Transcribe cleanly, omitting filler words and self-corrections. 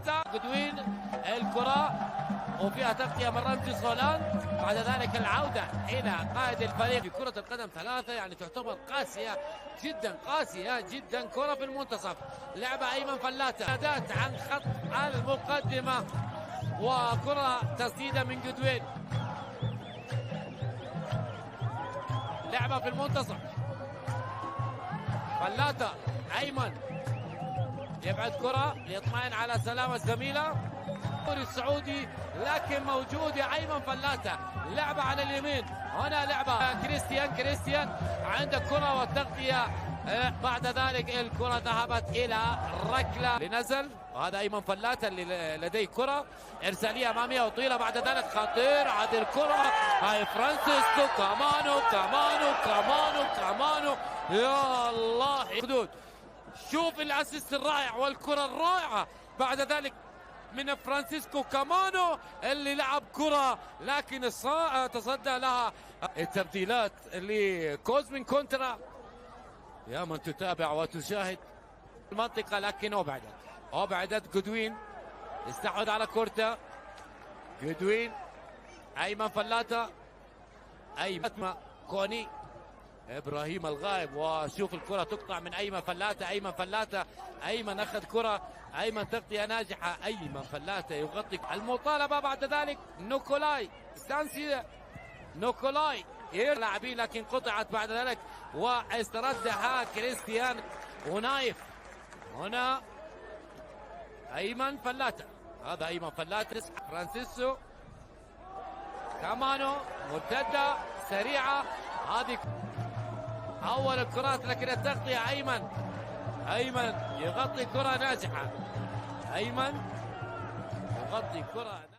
فلاتا جودوين الكرة وفيها تغطية من رمزي صولان. بعد ذلك العودة إلى قائد الفريق. في كرة القدم ثلاثة يعني تعتبر قاسية جدا، قاسية جدا. كرة في المنتصف، لعبة أيمن فلاتة أدات عن خط المقدمة، وكرة تسديدة من جودوين. لعبة في المنتصف، فلاتة أيمن يبعد كرة ليطمئن على سلامة زميله السعودي، لكن موجود يا أيمن فلاتة. لعبة على اليمين، هنا لعبة كريستيان عند كرة والتغطية. بعد ذلك الكرة ذهبت إلى ركلة لنزل، وهذا أيمن فلاتة اللي لديه كرة إرسالية أمامية وطويلة. بعد ذلك خطير عاد الكرة، هاي فرانسيسكو كامانو يا الله حدود. شوف الاسيست الرائع والكرة الرائعة بعد ذلك من فرانسيسكو كامانو اللي لعب كرة لكن تصدى لها. التبديلات لكوزمين كونترا يا من تتابع وتشاهد المنطقة، لكن أبعدت جودوين، استحوذ على كورتا. جودوين أيمن فلاتة، أيمن كوني إبراهيم الغائب، وشوف الكرة تقطع من أيمن فلاتة. أيمن أخذ كرة، أيمن تغطية ناجحة، أيمن فلاتة يغطي المطالبة. بعد ذلك نيكولاي ستانسيا لاعبين لكن قطعت بعد ذلك واستردها كريستيان ونايف. هنا أيمن فلاتة، هذا أيمن فلاتة. فرانسيسكو كامانو مرتدة سريعة، هذه أول الكرات لكن التغطية أيمن يغطي كرة ناجحة. أيمن يغطي كرة